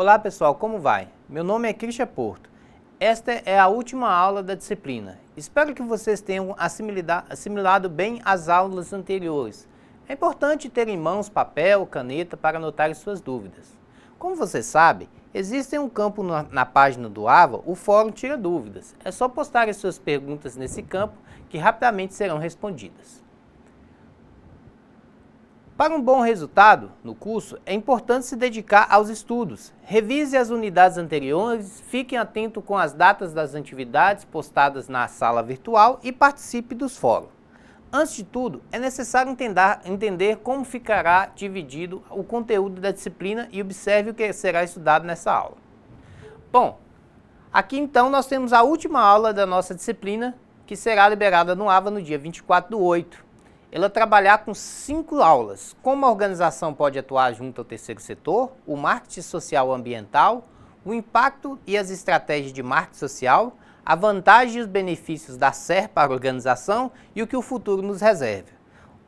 Olá pessoal, como vai? Meu nome é Christian Porto. Esta é a última aula da disciplina. Espero que vocês tenham assimilado bem as aulas anteriores. É importante ter em mãos papel, caneta para anotar suas dúvidas. Como você sabe, existe um campo na página do AVA, o Fórum Tira Dúvidas. É só postar as suas perguntas nesse campo que rapidamente serão respondidas. Para um bom resultado no curso, é importante se dedicar aos estudos. Revise as unidades anteriores, fique atento com as datas das atividades postadas na sala virtual e participe dos fóruns. Antes de tudo, é necessário entender como ficará dividido o conteúdo da disciplina e observe o que será estudado nessa aula. Bom, aqui então nós temos a última aula da nossa disciplina, que será liberada no AVA no dia 24/8. Ela trabalhar com 5 aulas, como a organização pode atuar junto ao terceiro setor, o marketing social ambiental, o impacto e as estratégias de marketing social, a vantagem e os benefícios da SER para a organização e o que o futuro nos reserva.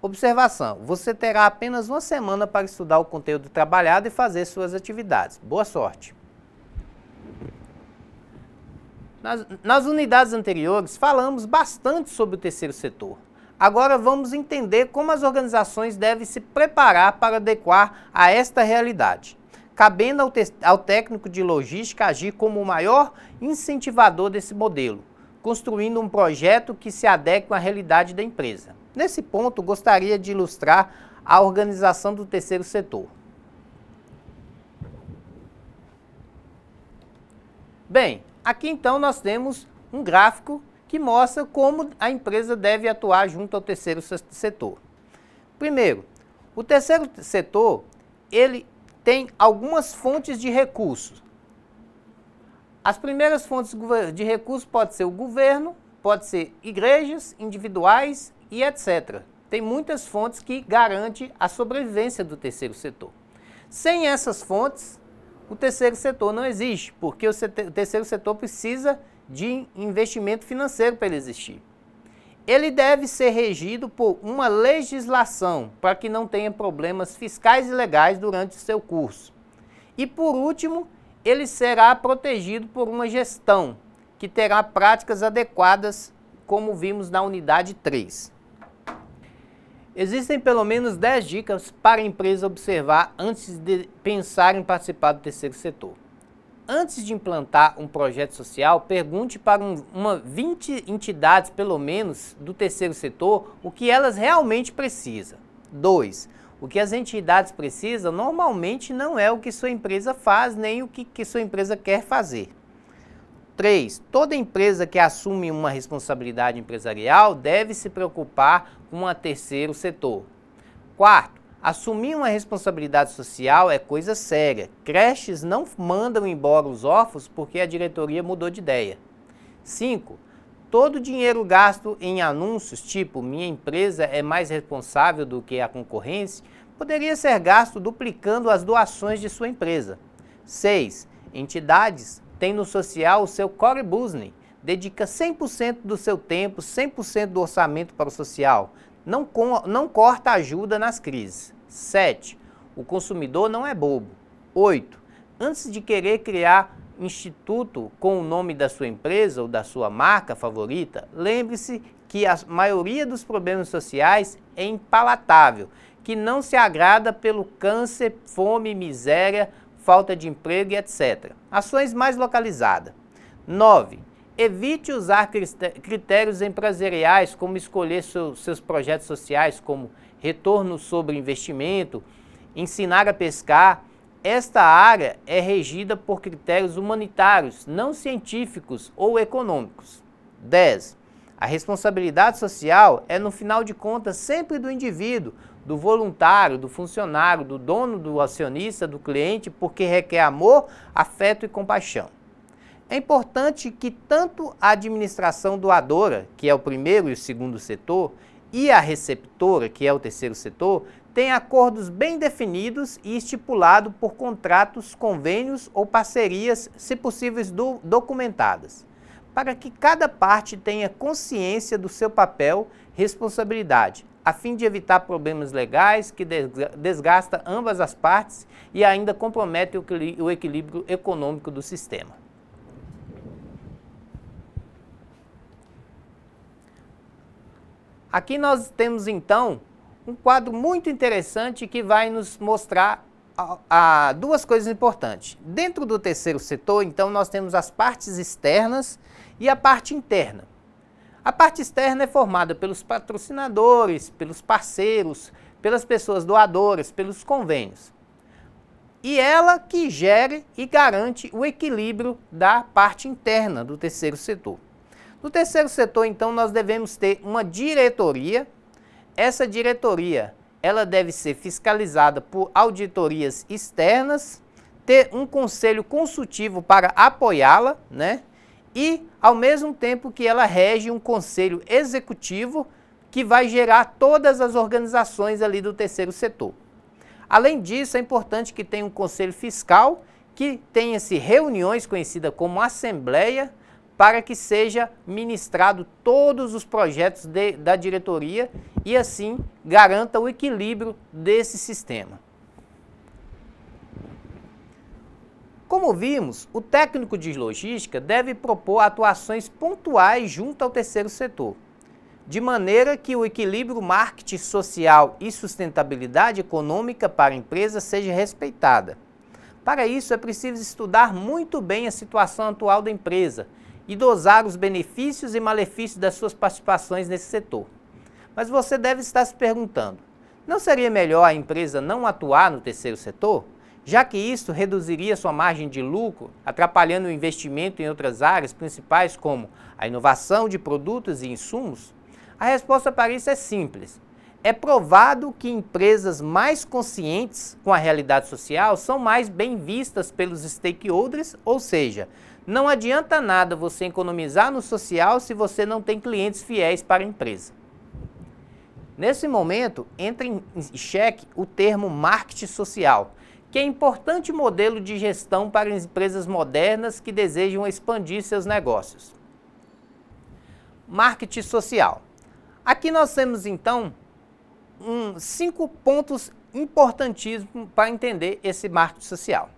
Observação, você terá apenas uma semana para estudar o conteúdo trabalhado e fazer suas atividades. Boa sorte! Nas unidades anteriores, falamos bastante sobre o terceiro setor. Agora vamos entender como as organizações devem se preparar para adequar a esta realidade, cabendo ao técnico de logística agir como o maior incentivador desse modelo, construindo um projeto que se adeque à realidade da empresa. Nesse ponto, gostaria de ilustrar a organização do terceiro setor. Bem, aqui então nós temos um gráfico que mostra como a empresa deve atuar junto ao terceiro setor. Primeiro, o terceiro setor, ele tem algumas fontes de recursos. As primeiras fontes de recursos pode ser o governo, pode ser igrejas, individuais e etc. Tem muitas fontes que garantem a sobrevivência do terceiro setor. Sem essas fontes, o terceiro setor não existe, porque o terceiro setor precisa de investimento financeiro para ele existir. Ele deve ser regido por uma legislação para que não tenha problemas fiscais e legais durante o seu curso. E por último, ele será protegido por uma gestão que terá práticas adequadas, como vimos na unidade 3. Existem pelo menos 10 dicas para a empresa observar antes de pensar em participar do terceiro setor. Antes de implantar um projeto social, pergunte para 20 entidades, pelo menos, do terceiro setor, o que elas realmente precisam. 2. O que as entidades precisam normalmente não é o que sua empresa faz, nem o que sua empresa quer fazer. 3. Toda empresa que assume uma responsabilidade empresarial deve se preocupar com o terceiro setor. 4. Assumir uma responsabilidade social é coisa séria. Creches não mandam embora os órfãos porque a diretoria mudou de ideia. 5. Todo o dinheiro gasto em anúncios, tipo minha empresa é mais responsável do que a concorrência, poderia ser gasto duplicando as doações de sua empresa. 6. Entidades têm no social o seu core business, dedica 100% do seu tempo, 100% do orçamento para o social. Não corta ajuda nas crises. 7. O consumidor não é bobo. 8. Antes de querer criar instituto com o nome da sua empresa ou da sua marca favorita, lembre-se que a maioria dos problemas sociais é impalatável, que não se agrada pelo câncer, fome, miséria, falta de emprego e etc. Ações mais localizadas. 9. Evite usar critérios empresariais, como escolher seus projetos sociais, como retorno sobre investimento, ensinar a pescar. Esta área é regida por critérios humanitários, não científicos ou econômicos. 10. A responsabilidade social é, no final de contas, sempre do indivíduo, do voluntário, do funcionário, do dono, do acionista, do cliente, porque requer amor, afeto e compaixão. É importante que tanto a administração doadora, que é o primeiro e o segundo setor, e a receptora, que é o terceiro setor, tenham acordos bem definidos e estipulados por contratos, convênios ou parcerias, se possíveis documentadas, para que cada parte tenha consciência do seu papel e responsabilidade, a fim de evitar problemas legais que desgastam ambas as partes e ainda comprometem o equilíbrio econômico do sistema. Aqui nós temos então um quadro muito interessante que vai nos mostrar duas coisas importantes. Dentro do terceiro setor, então, nós temos as partes externas e a parte interna. A parte externa é formada pelos patrocinadores, pelos parceiros, pelas pessoas doadoras, pelos convênios. E ela que gere e garante o equilíbrio da parte interna do terceiro setor. No terceiro setor, então, nós devemos ter uma diretoria. Essa diretoria, ela deve ser fiscalizada por auditorias externas, ter um conselho consultivo para apoiá-la, né? E, ao mesmo tempo que ela rege um conselho executivo que vai gerar todas as organizações ali do terceiro setor. Além disso, é importante que tenha um conselho fiscal, que tenha-se reuniões conhecidas como assembleia, para que seja ministrado todos os projetos da diretoria e assim garanta o equilíbrio desse sistema. Como vimos, o técnico de logística deve propor atuações pontuais junto ao terceiro setor, de maneira que o equilíbrio marketing social e sustentabilidade econômica para a empresa seja respeitada. Para isso, é preciso estudar muito bem a situação atual da empresa e dosar os benefícios e malefícios das suas participações nesse setor. Mas você deve estar se perguntando, não seria melhor a empresa não atuar no terceiro setor, já que isso reduziria sua margem de lucro, atrapalhando o investimento em outras áreas principais como a inovação de produtos e insumos? A resposta para isso é simples. É provado que empresas mais conscientes com a realidade social são mais bem vistas pelos stakeholders, ou seja, não adianta nada você economizar no social se você não tem clientes fiéis para a empresa. Nesse momento, entra em xeque o termo marketing social, que é importante modelo de gestão para empresas modernas que desejam expandir seus negócios. Marketing social. Aqui nós temos então 5 pontos importantíssimos para entender esse marketing social.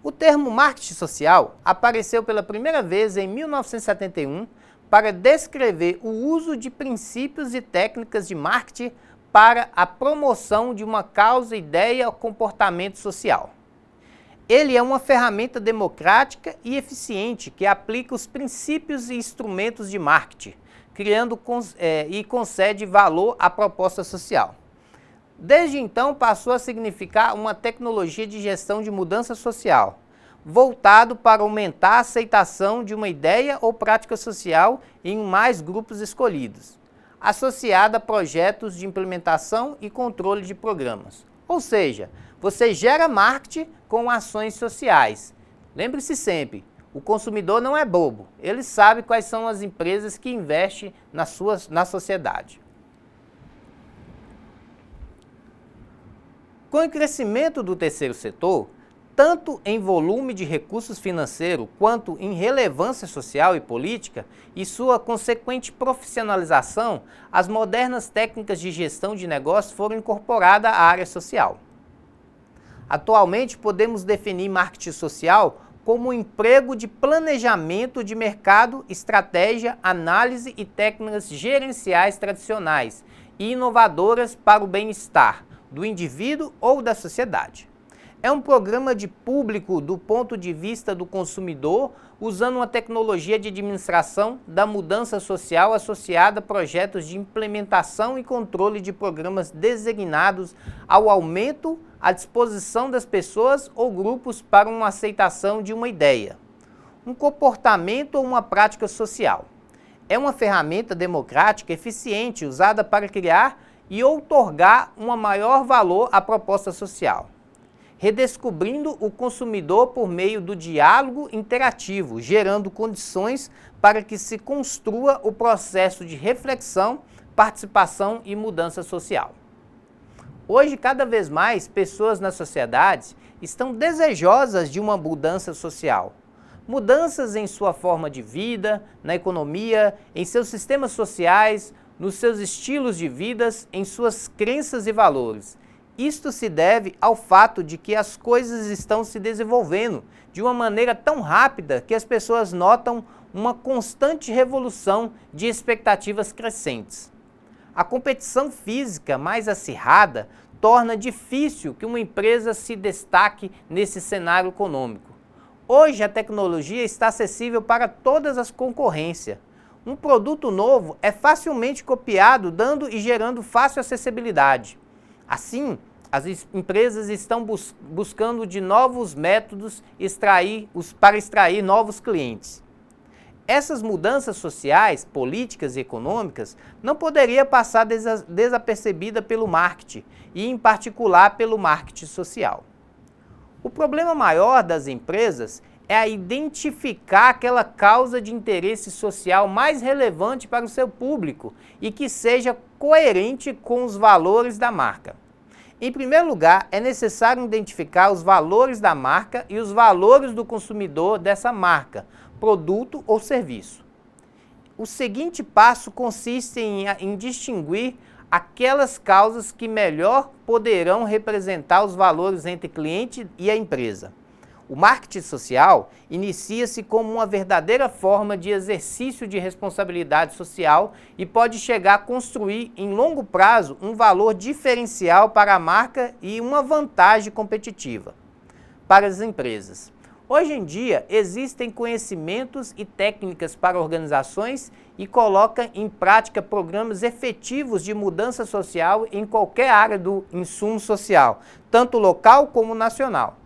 O termo marketing social apareceu pela primeira vez em 1971 para descrever o uso de princípios e técnicas de marketing para a promoção de uma causa, ideia ou comportamento social. Ele é uma ferramenta democrática e eficiente que aplica os princípios e instrumentos de marketing, criando e concede valor à proposta social. Desde então, passou a significar uma tecnologia de gestão de mudança social, voltado para aumentar a aceitação de uma ideia ou prática social em mais grupos escolhidos, associada a projetos de implementação e controle de programas. Ou seja, você gera marketing com ações sociais. Lembre-se sempre, o consumidor não é bobo, ele sabe quais são as empresas que investem na sociedade. Com o crescimento do terceiro setor, tanto em volume de recursos financeiros quanto em relevância social e política e sua consequente profissionalização, as modernas técnicas de gestão de negócios foram incorporadas à área social. Atualmente, podemos definir marketing social como um emprego de planejamento de mercado, estratégia, análise e técnicas gerenciais tradicionais e inovadoras para o bem-estar do indivíduo ou da sociedade. É um programa de público do ponto de vista do consumidor, usando uma tecnologia de administração da mudança social associada a projetos de implementação e controle de programas designados ao aumento à disposição das pessoas ou grupos para uma aceitação de uma ideia, um comportamento ou uma prática social. É uma ferramenta democrática eficiente usada para criar e outorgar um maior valor à proposta social, redescobrindo o consumidor por meio do diálogo interativo, gerando condições para que se construa o processo de reflexão, participação e mudança social. Hoje, cada vez mais, pessoas na sociedade estão desejosas de uma mudança social. Mudanças em sua forma de vida, na economia, em seus sistemas sociais, nos seus estilos de vida, em suas crenças e valores. Isto se deve ao fato de que as coisas estão se desenvolvendo de uma maneira tão rápida que as pessoas notam uma constante revolução de expectativas crescentes. A competição física mais acirrada torna difícil que uma empresa se destaque nesse cenário econômico. Hoje a tecnologia está acessível para todas as concorrências. Um produto novo é facilmente copiado, dando e gerando fácil acessibilidade. Assim, as empresas estão buscando de novos métodos para extrair novos clientes. Essas mudanças sociais, políticas e econômicas não poderiam passar desapercebida pelo marketing, e em particular pelo marketing social. O problema maior das empresas é a identificar aquela causa de interesse social mais relevante para o seu público e que seja coerente com os valores da marca. Em primeiro lugar, é necessário identificar os valores da marca e os valores do consumidor dessa marca, produto ou serviço. O seguinte passo consiste em distinguir aquelas causas que melhor poderão representar os valores entre cliente e a empresa. O marketing social inicia-se como uma verdadeira forma de exercício de responsabilidade social e pode chegar a construir, em longo prazo, um valor diferencial para a marca e uma vantagem competitiva para as empresas. Hoje em dia, existem conhecimentos e técnicas para organizações e coloca em prática programas efetivos de mudança social em qualquer área do insumo social, tanto local como nacional.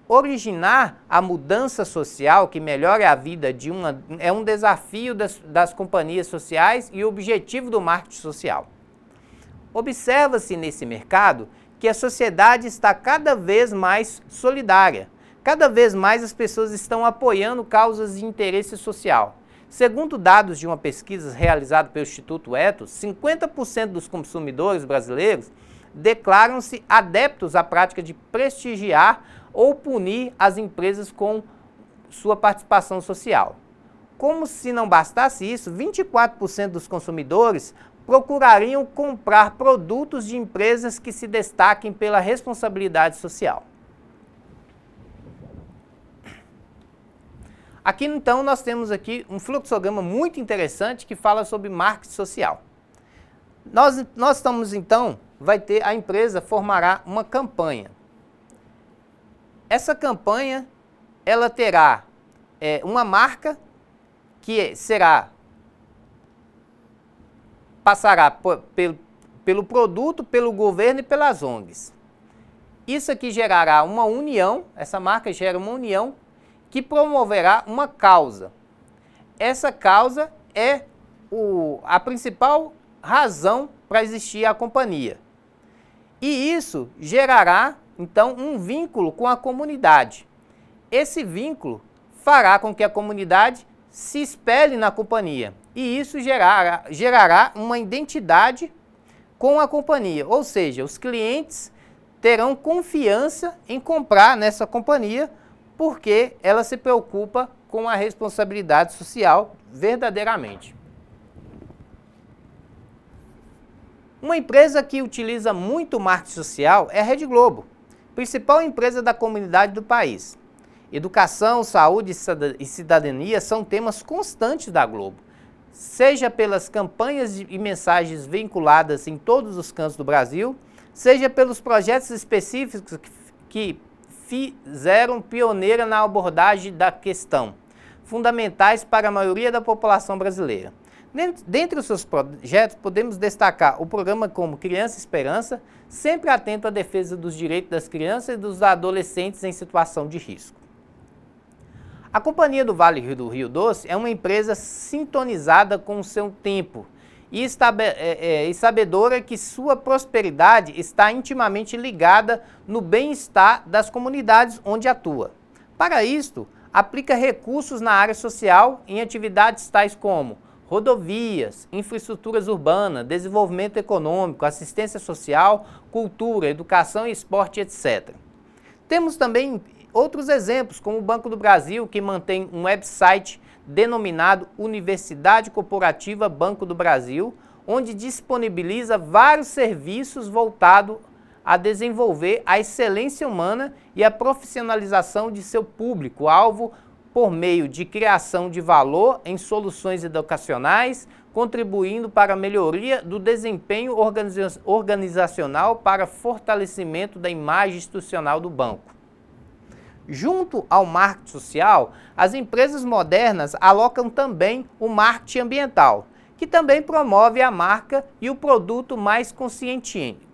Originar a mudança social que melhore a vida é um desafio das companhias sociais e o objetivo do marketing social. Observa-se nesse mercado que a sociedade está cada vez mais solidária. Cada vez mais as pessoas estão apoiando causas de interesse social. Segundo dados de uma pesquisa realizada pelo Instituto Ethos, 50% dos consumidores brasileiros declaram-se adeptos à prática de prestigiar ou punir as empresas com sua participação social. Como se não bastasse isso, 24% dos consumidores procurariam comprar produtos de empresas que se destaquem pela responsabilidade social. Aqui então nós temos aqui um fluxograma muito interessante que fala sobre marketing social. Nós estamos então, a empresa formará uma campanha. Essa campanha, ela terá uma marca que passará pelo produto, pelo governo e pelas ONGs. Isso aqui gerará uma união, essa marca gera uma união que promoverá uma causa. Essa causa é a principal razão para existir a companhia. E isso gerará, então, um vínculo com a comunidade. Esse vínculo fará com que a comunidade se espelhe na companhia. E isso gerará uma identidade com a companhia. Ou seja, os clientes terão confiança em comprar nessa companhia porque ela se preocupa com a responsabilidade social verdadeiramente. Uma empresa que utiliza muito marketing social é a Rede Globo, principal empresa da comunidade do país. Educação, saúde e cidadania são temas constantes da Globo, seja pelas campanhas e mensagens vinculadas em todos os cantos do Brasil, seja pelos projetos específicos que fizeram pioneira na abordagem da questão, fundamentais para a maioria da população brasileira. Dentre os seus projetos, podemos destacar o programa como Criança Esperança, sempre atento à defesa dos direitos das crianças e dos adolescentes em situação de risco. A Companhia do Vale do Rio Doce é uma empresa sintonizada com o seu tempo e sabedora que sua prosperidade está intimamente ligada no bem-estar das comunidades onde atua. Para isto, aplica recursos na área social em atividades tais como rodovias, infraestruturas urbanas, desenvolvimento econômico, assistência social, cultura, educação e esporte, etc. Temos também outros exemplos, como o Banco do Brasil, que mantém um website denominado Universidade Corporativa Banco do Brasil, onde disponibiliza vários serviços voltados a desenvolver a excelência humana e a profissionalização de seu público-alvo por meio de criação de valor em soluções educacionais, contribuindo para a melhoria do desempenho organizacional para fortalecimento da imagem institucional do banco. Junto ao marketing social, as empresas modernas alocam também o marketing ambiental, que também promove a marca e o produto mais conscientes.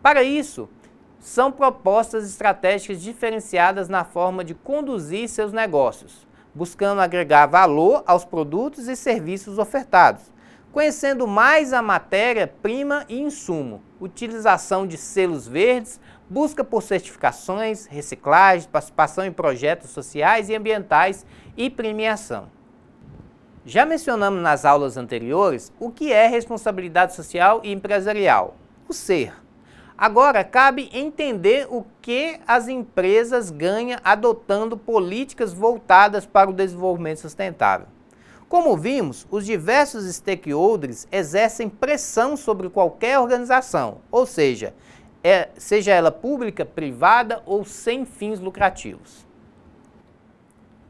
Para isso, são propostas estratégicas diferenciadas na forma de conduzir seus negócios, buscando agregar valor aos produtos e serviços ofertados, conhecendo mais a matéria-prima e insumo, utilização de selos verdes, busca por certificações, reciclagem, participação em projetos sociais e ambientais e premiação. Já mencionamos nas aulas anteriores o que é responsabilidade social e empresarial, o ser. Agora, cabe entender o que as empresas ganham adotando políticas voltadas para o desenvolvimento sustentável. Como vimos, os diversos stakeholders exercem pressão sobre qualquer organização, ou seja ela pública, privada ou sem fins lucrativos.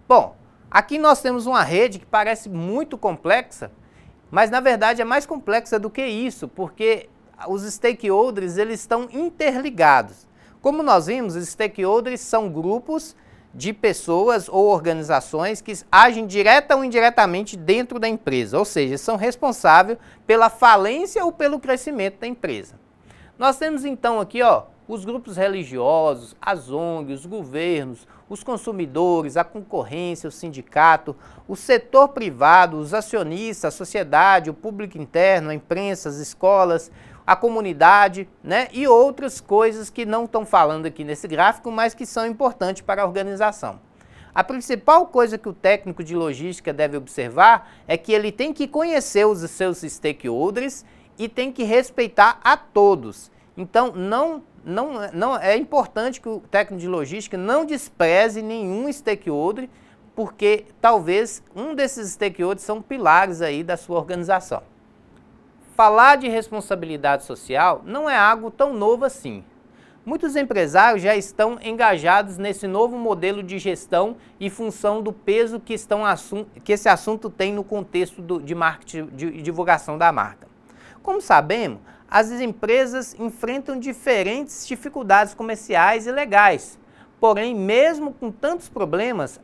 Bom, aqui nós temos uma rede que parece muito complexa, mas na verdade é mais complexa do que isso, porque os stakeholders eles estão interligados. Como nós vimos, os stakeholders são grupos de pessoas ou organizações que agem direta ou indiretamente dentro da empresa, ou seja, são responsáveis pela falência ou pelo crescimento da empresa. Nós temos então aqui os grupos religiosos, as ONGs, os governos, os consumidores, a concorrência, o sindicato, o setor privado, os acionistas, a sociedade, o público interno, a imprensa, as escolas, a comunidade, né? E outras coisas que não estão falando aqui nesse gráfico, mas que são importantes para a organização. A principal coisa que o técnico de logística deve observar é que ele tem que conhecer os seus stakeholders e tem que respeitar a todos. Então, não é importante que o técnico de logística não despreze nenhum stakeholder, porque talvez um desses stakeholders são pilares aí da sua organização. Falar de responsabilidade social não é algo tão novo assim. Muitos empresários já estão engajados nesse novo modelo de gestão e função do peso que esse assunto tem no contexto de marketing e divulgação da marca. Como sabemos, as empresas enfrentam diferentes dificuldades comerciais e legais. Porém, mesmo com tantos problemas,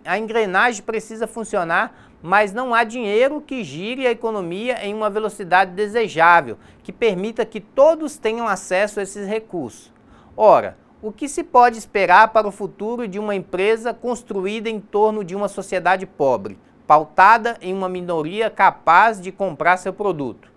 a engrenagem precisa funcionar, mas não há dinheiro que gire a economia em uma velocidade desejável, que permita que todos tenham acesso a esses recursos. Ora, o que se pode esperar para o futuro de uma empresa construída em torno de uma sociedade pobre, pautada em uma minoria capaz de comprar seu produto?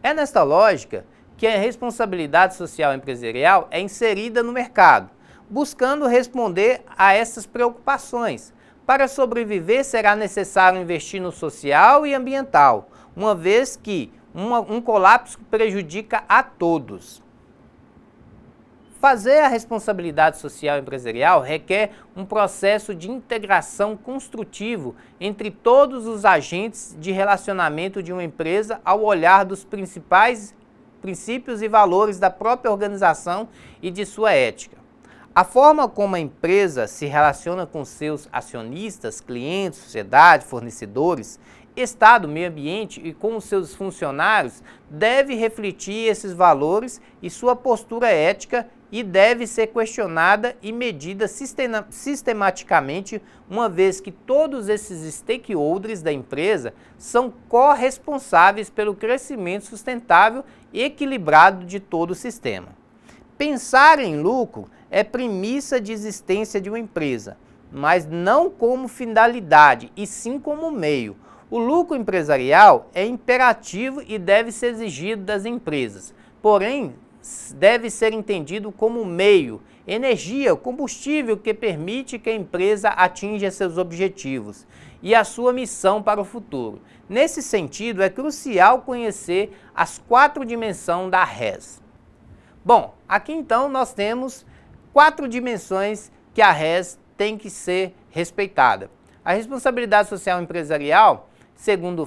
É nesta lógica que a responsabilidade social empresarial é inserida no mercado, buscando responder a essas preocupações. Para sobreviver, será necessário investir no social e ambiental, uma vez que um colapso prejudica a todos. Fazer a responsabilidade social empresarial requer um processo de integração construtivo entre todos os agentes de relacionamento de uma empresa ao olhar dos principais princípios e valores da própria organização e de sua ética. A forma como a empresa se relaciona com seus acionistas, clientes, sociedade, fornecedores, Estado, meio ambiente e com os seus funcionários deve refletir esses valores e sua postura ética e deve ser questionada e medida sistematicamente, uma vez que todos esses stakeholders da empresa são corresponsáveis pelo crescimento sustentável e equilibrado de todo o sistema. Pensar em lucro é premissa de existência de uma empresa, mas não como finalidade, e sim como meio. O lucro empresarial é imperativo e deve ser exigido das empresas, porém, deve ser entendido como meio, energia, combustível que permite que a empresa atinja seus objetivos e a sua missão para o futuro. Nesse sentido, é crucial conhecer as 4 dimensões da RES. Bom, aqui então nós temos 4 dimensões que a RES tem que ser respeitada. A responsabilidade social empresarial, segundo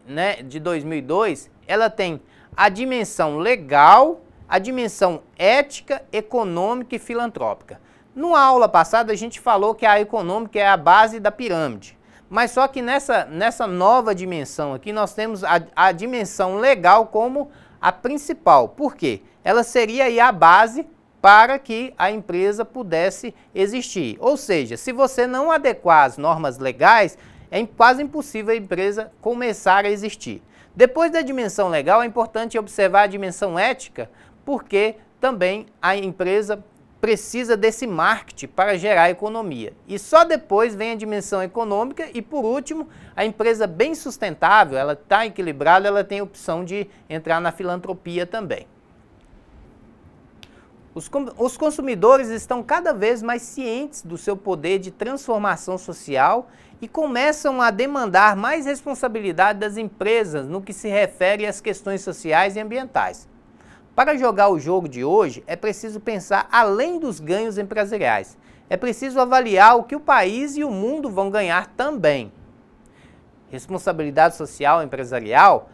né, de 2002, ela tem a dimensão legal, a dimensão ética, econômica e filantrópica. Na aula passada a gente falou que a econômica é a base da pirâmide, mas só que nessa nova dimensão aqui nós temos a dimensão legal como a principal. Por quê? Ela seria aí a base para que a empresa pudesse existir. Ou seja, se você não adequar as normas legais, é quase impossível a empresa começar a existir. Depois da dimensão legal, é importante observar a dimensão ética, porque também a empresa precisa desse marketing para gerar economia. E só depois vem a dimensão econômica e, por último, a empresa bem sustentável, ela está equilibrada, ela tem a opção de entrar na filantropia também. Os consumidores estão cada vez mais cientes do seu poder de transformação social e começam a demandar mais responsabilidade das empresas no que se refere às questões sociais e ambientais. Para jogar o jogo de hoje, é preciso pensar além dos ganhos empresariais. É preciso avaliar o que o país e o mundo vão ganhar também. Responsabilidade social empresarial,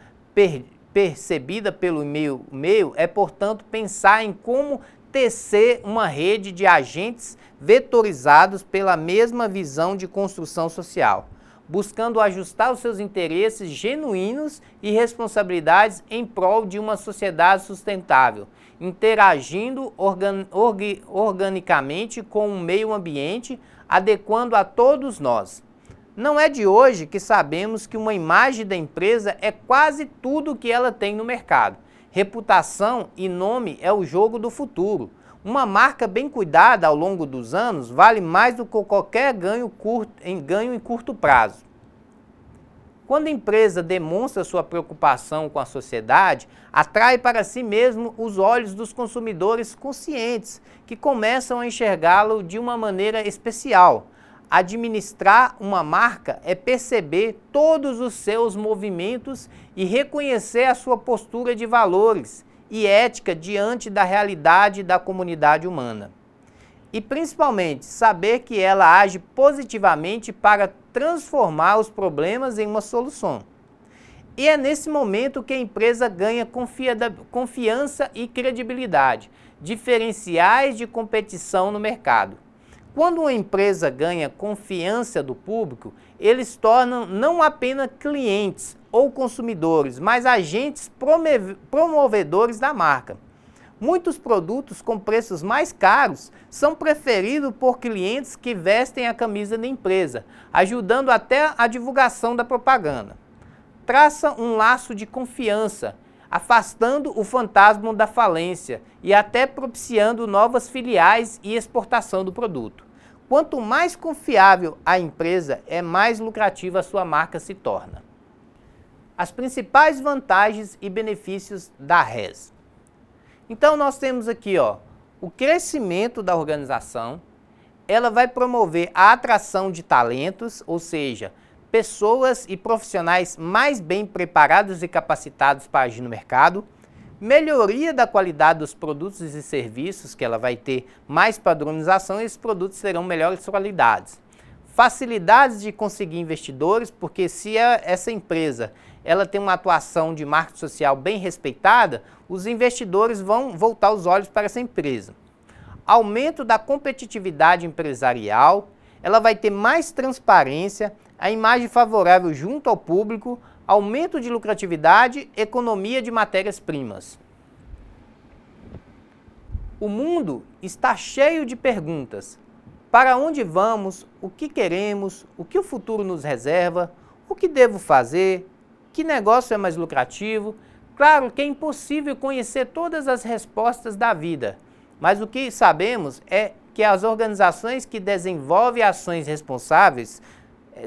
percebida pelo meio, é, portanto, pensar em como tecer uma rede de agentes vetorizados pela mesma visão de construção social, buscando ajustar os seus interesses genuínos e responsabilidades em prol de uma sociedade sustentável, interagindo organicamente com o meio ambiente, adequando a todos nós. Não é de hoje que sabemos que uma imagem da empresa é quase tudo que ela tem no mercado. Reputação e nome é o jogo do futuro. Uma marca bem cuidada ao longo dos anos vale mais do que qualquer ganho em curto prazo. Quando a empresa demonstra sua preocupação com a sociedade, atrai para si mesmo os olhos dos consumidores conscientes, que começam a enxergá-lo de uma maneira especial. Administrar uma marca é perceber todos os seus movimentos e reconhecer a sua postura de valores e ética diante da realidade da comunidade humana. E principalmente saber que ela age positivamente para transformar os problemas em uma solução. E é nesse momento que a empresa ganha confiança e credibilidade, diferenciais de competição no mercado. Quando uma empresa ganha confiança do público, eles tornam não apenas clientes ou consumidores, mas agentes promovedores da marca. Muitos produtos com preços mais caros são preferidos por clientes que vestem a camisa da empresa, ajudando até a divulgação da propaganda. Traça um laço de confiança, afastando o fantasma da falência e até propiciando novas filiais e exportação do produto. Quanto mais confiável a empresa, é mais lucrativa a sua marca se torna. As principais vantagens e benefícios da RES. Então nós temos aqui, o crescimento da organização, ela vai promover a atração de talentos, ou seja, pessoas e profissionais mais bem preparados e capacitados para agir no mercado, melhoria da qualidade dos produtos e serviços, que ela vai ter mais padronização e esses produtos serão melhores qualidades. Facilidades de conseguir investidores, porque se essa empresa ela tem uma atuação de marketing social bem respeitada, os investidores vão voltar os olhos para essa empresa. Aumento da competitividade empresarial, ela vai ter mais transparência, a imagem favorável junto ao público, aumento de lucratividade, economia de matérias-primas. O mundo está cheio de perguntas. Para onde vamos? O que queremos? O que o futuro nos reserva? O que devo fazer? Que negócio é mais lucrativo? Claro que é impossível conhecer todas as respostas da vida, mas o que sabemos é que as organizações que desenvolvem ações responsáveis,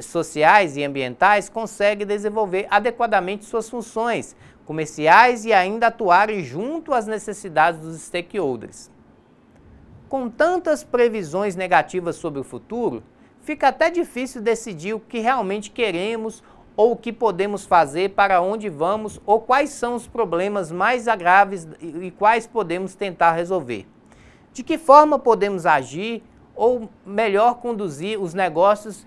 sociais e ambientais conseguem desenvolver adequadamente suas funções comerciais e ainda atuarem junto às necessidades dos stakeholders. Com tantas previsões negativas sobre o futuro, fica até difícil decidir o que realmente queremos ou o que podemos fazer, para onde vamos ou quais são os problemas mais graves e quais podemos tentar resolver. De que forma podemos agir ou melhor conduzir os negócios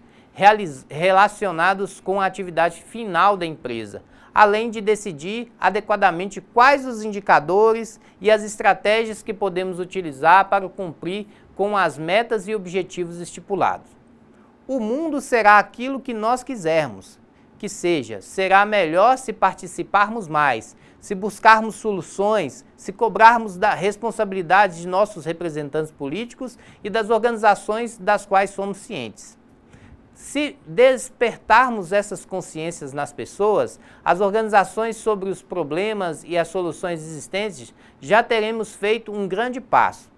relacionados com a atividade final da empresa, além de decidir adequadamente quais os indicadores e as estratégias que podemos utilizar para cumprir com as metas e objetivos estipulados. O mundo será aquilo que nós quisermos que seja. Será melhor se participarmos mais, se buscarmos soluções, se cobrarmos da responsabilidade de nossos representantes políticos e das organizações das quais somos cientes. Se despertarmos essas consciências nas pessoas, as organizações sobre os problemas e as soluções existentes, já teremos feito um grande passo.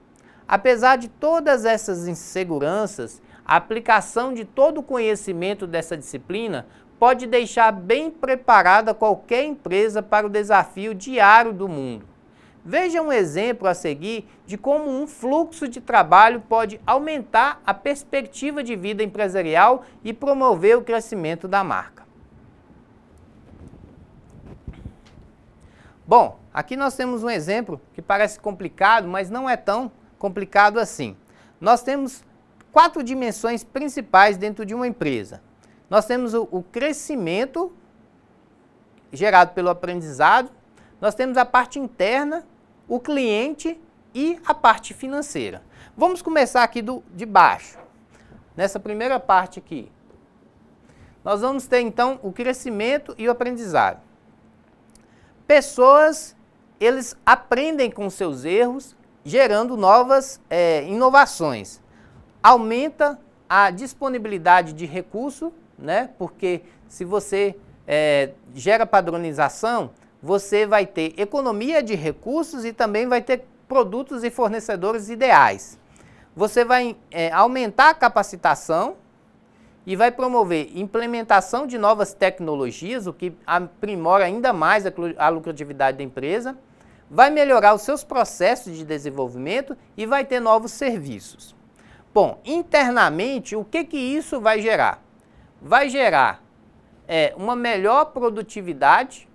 Apesar de todas essas inseguranças, a aplicação de todo o conhecimento dessa disciplina pode deixar bem preparada qualquer empresa para o desafio diário do mundo. Veja um exemplo a seguir de como um fluxo de trabalho pode aumentar a perspectiva de vida empresarial e promover o crescimento da marca. Bom, aqui nós temos um exemplo que parece complicado, mas não é tão complicado assim. Nós temos 4 dimensões principais dentro de uma empresa. Nós temos o crescimento gerado pelo aprendizado, nós temos a parte interna, o cliente e a parte financeira. Vamos começar aqui de baixo. Nessa primeira parte aqui, nós vamos ter então o crescimento e o aprendizado. Pessoas, eles aprendem com seus erros, gerando novas inovações. Aumenta a disponibilidade de recurso, né? Porque se você gera padronização, você vai ter economia de recursos e também vai ter produtos e fornecedores ideais. Você vai aumentar a capacitação e vai promover implementação de novas tecnologias, o que aprimora ainda mais a lucratividade da empresa, vai melhorar os seus processos de desenvolvimento e vai ter novos serviços. Bom, internamente, o que isso vai gerar? Vai gerar uma melhor produtividade,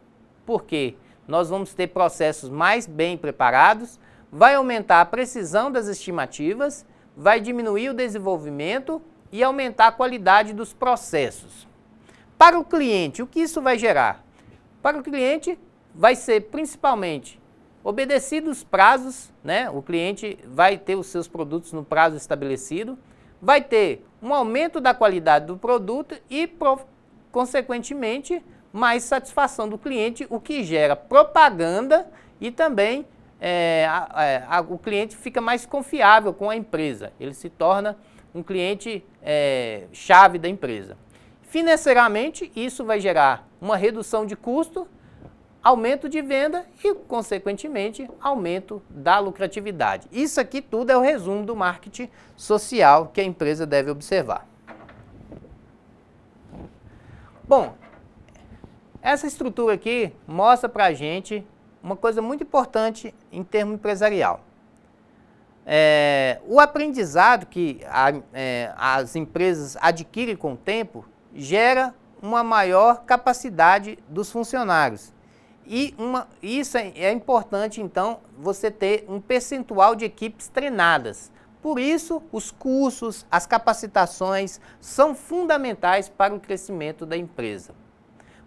porque nós vamos ter processos mais bem preparados, vai aumentar a precisão das estimativas, vai diminuir o desenvolvimento e aumentar a qualidade dos processos. Para o cliente, o que isso vai gerar? Para o cliente, vai ser principalmente obedecidos os prazos, né? O cliente vai ter os seus produtos no prazo estabelecido, vai ter um aumento da qualidade do produto e, consequentemente, mais satisfação do cliente, o que gera propaganda e também o cliente fica mais confiável com a empresa. Ele se torna um cliente chave da empresa. Financeiramente, isso vai gerar uma redução de custo, aumento de venda e, consequentemente, aumento da lucratividade. Isso aqui tudo é o resumo do marketing social que a empresa deve observar. Bom, essa estrutura aqui mostra para a gente uma coisa muito importante em termo empresarial. O aprendizado que as empresas adquirem com o tempo gera uma maior capacidade dos funcionários. E isso é importante, então, você ter um percentual de equipes treinadas. Por isso, os cursos, as capacitações são fundamentais para o crescimento da empresa.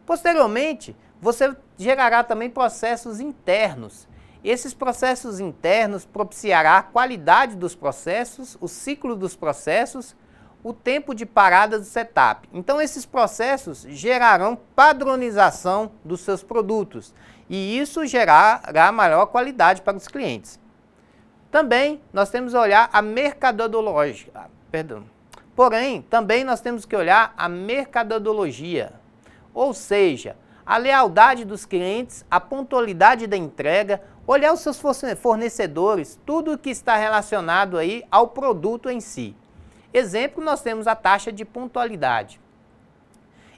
Posteriormente, você gerará também processos internos. Esses processos internos propiciará a qualidade dos processos, o ciclo dos processos, o tempo de parada do setup. Então, esses processos gerarão padronização dos seus produtos e isso gerará maior qualidade para os clientes. Também nós temos que olhar a mercadologia. Porém, também nós temos que olhar a mercadologia, ou seja, a lealdade dos clientes, a pontualidade da entrega, olhar os seus fornecedores, tudo que está relacionado aí ao produto em si. Exemplo, nós temos a taxa de pontualidade.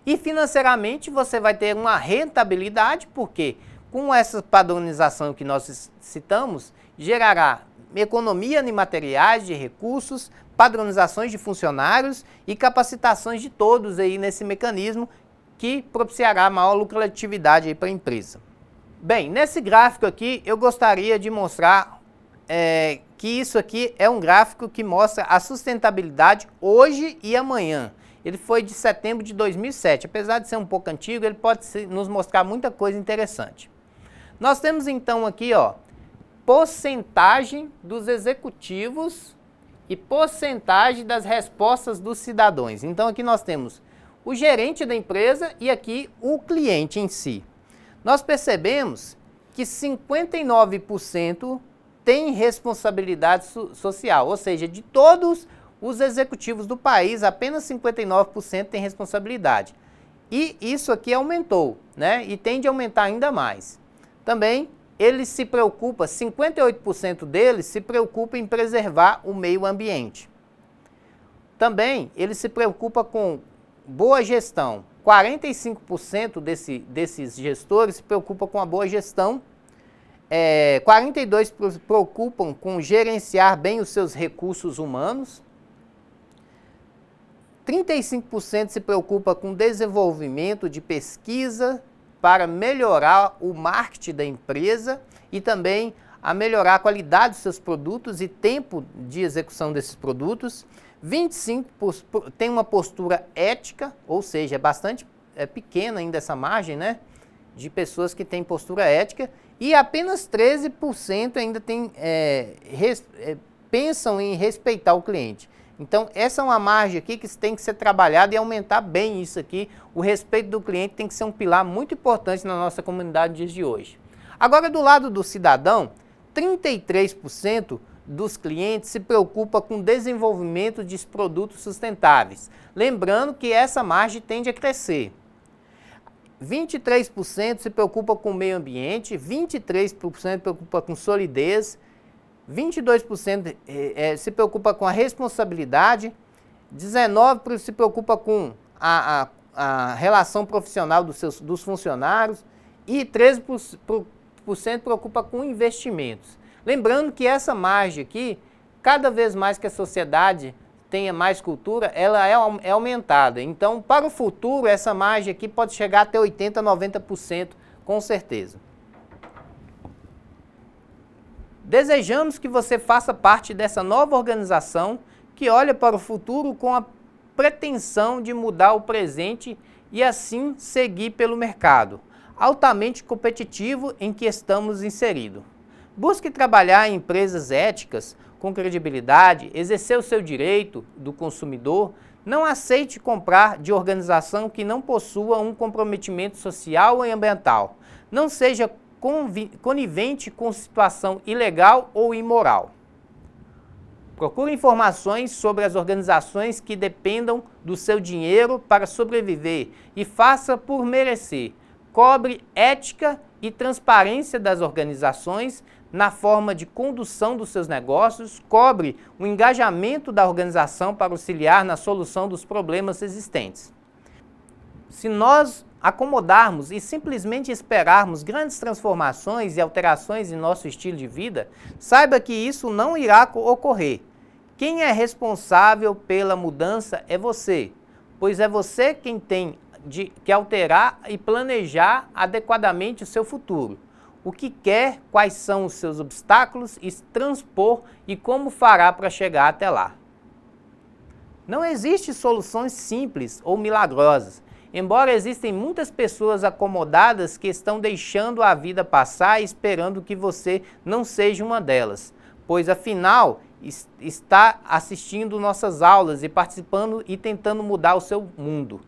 E financeiramente você vai ter uma rentabilidade, porque com essa padronização que nós citamos, gerará economia em materiais, de recursos, padronizações de funcionários e capacitações de todos aí nesse mecanismo que propiciará maior lucratividade para a empresa. Bem, nesse gráfico aqui eu gostaria de mostrar que isso aqui é um gráfico que mostra a sustentabilidade hoje e amanhã. ele foi de setembro de 2007. Apesar de ser um pouco antigo, ele pode nos mostrar muita coisa interessante. Nós temos então aqui, ó, porcentagem dos executivos e porcentagem das respostas dos cidadãos. Então aqui nós temos o gerente da empresa e aqui o cliente em si. Nós percebemos que 59% tem responsabilidade social, ou seja, de todos os executivos do país, apenas 59% tem responsabilidade. E isso aqui aumentou, né? E tende a aumentar ainda mais. Também, eles se preocupam, 58% deles se preocupam em preservar o meio ambiente. Também, eles se preocupam com boa gestão. 45% desses gestores se preocupam com a boa gestão. 42% se preocupam com gerenciar bem os seus recursos humanos. 35% se preocupa com desenvolvimento de pesquisa para melhorar o marketing da empresa e também a melhorar a qualidade dos seus produtos e tempo de execução desses produtos. 25% tem uma postura ética, ou seja, é bastante pequena ainda essa margem, né, de pessoas que têm postura ética, e apenas 13% ainda pensam em respeitar o cliente. Então, essa é uma margem aqui que tem que ser trabalhada e aumentar bem isso aqui. O respeito do cliente tem que ser um pilar muito importante na nossa comunidade nos dias de hoje. Agora, do lado do cidadão, 33% dos clientes se preocupa com o desenvolvimento de produtos sustentáveis. Lembrando que essa margem tende a crescer. 23% se preocupa com o meio ambiente, 23% se preocupa com solidez, 22% se preocupa com a responsabilidade, 19% se preocupa com a relação profissional dos funcionários e 13% se preocupa com investimentos. Lembrando que essa margem aqui, cada vez mais que a sociedade tenha mais cultura, ela é aumentada. Então, para o futuro, essa margem aqui pode chegar até 80%, 90%, com certeza. Desejamos que você faça parte dessa nova organização que olha para o futuro com a pretensão de mudar o presente e assim seguir pelo mercado altamente competitivo em que estamos inseridos. Busque trabalhar em empresas éticas, com credibilidade, exercer o seu direito do consumidor. Não aceite comprar de organização que não possua um comprometimento social e ambiental. Não seja conivente com situação ilegal ou imoral. Procure informações sobre as organizações que dependam do seu dinheiro para sobreviver e faça por merecer. Cobre ética e transparência das organizações na forma de condução dos seus negócios, cobre o engajamento da organização para auxiliar na solução dos problemas existentes. Se nós acomodarmos e simplesmente esperarmos grandes transformações e alterações em nosso estilo de vida, saiba que isso não irá ocorrer. Quem é responsável pela mudança é você, pois é você quem tem que alterar e planejar adequadamente o seu futuro. O que quer, quais são os seus obstáculos e transpor e como fará para chegar até lá. Não existem soluções simples ou milagrosas, embora existem muitas pessoas acomodadas que estão deixando a vida passar e esperando que você não seja uma delas, pois afinal está assistindo nossas aulas e participando e tentando mudar o seu mundo.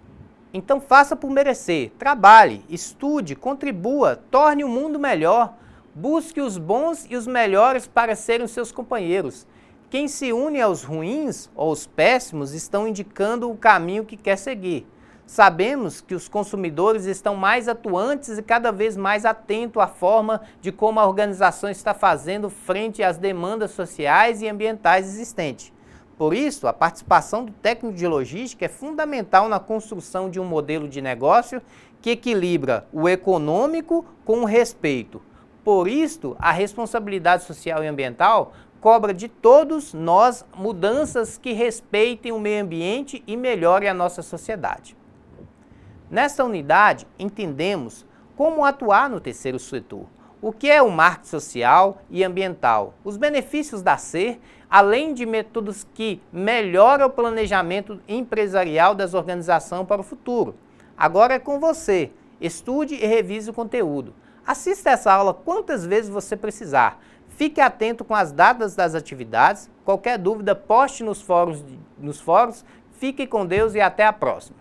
Então faça por merecer, trabalhe, estude, contribua, torne o mundo melhor, busque os bons e os melhores para serem seus companheiros. Quem se une aos ruins ou aos péssimos estão indicando o caminho que quer seguir. Sabemos que os consumidores estão mais atuantes e cada vez mais atentos à forma de como a organização está fazendo frente às demandas sociais e ambientais existentes. Por isso, a participação do técnico de logística é fundamental na construção de um modelo de negócio que equilibra o econômico com o respeito. Por isso, a responsabilidade social e ambiental cobra de todos nós mudanças que respeitem o meio ambiente e melhorem a nossa sociedade. Nesta unidade, entendemos como atuar no terceiro setor, O que é o marketing social e ambiental? Os benefícios da SER, além de métodos que melhoram o planejamento empresarial das organizações para o futuro. Agora é com você. Estude e revise o conteúdo. Assista essa aula quantas vezes você precisar. Fique atento com as datas das atividades. Qualquer dúvida, poste nos fóruns. Fique com Deus e até a próxima.